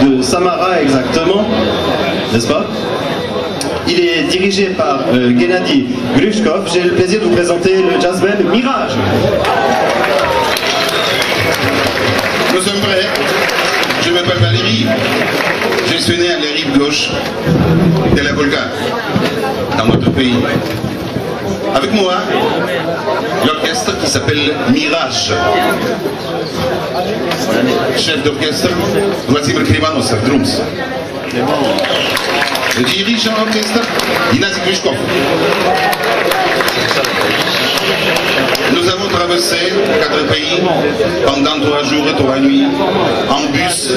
de Samara exactement, n'est-ce pas? Il est dirigé par Gennady Grushkov. J'ai le plaisir de vous présenter le jazz band Mirage. Nous sommes prêts. Je m'appelle Valérie. Je suis né à la rive gauche de la Volga, dans notre pays. Avec moi, l'orchestre qui s'appelle Mirage. Chef d'orchestre, Vladimir Krivanov, drums. Le dirigeant d'orchestre, Gennady Grushkov. Nous avons traversé 4 pays pendant 3 jours et 3 nuits en bus.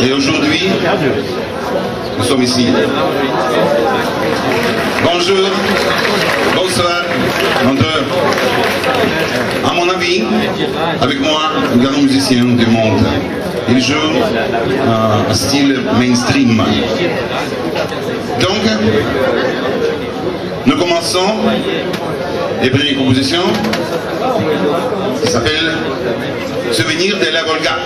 Et aujourd'hui, nous sommes ici. Bonjour, bonsoir, monteur. À mon avis, avec moi, un grand musicien du monde. Il joue un style mainstream. Donc, nous commençons les premières compositions qui s'appelle Souvenir de la Volga.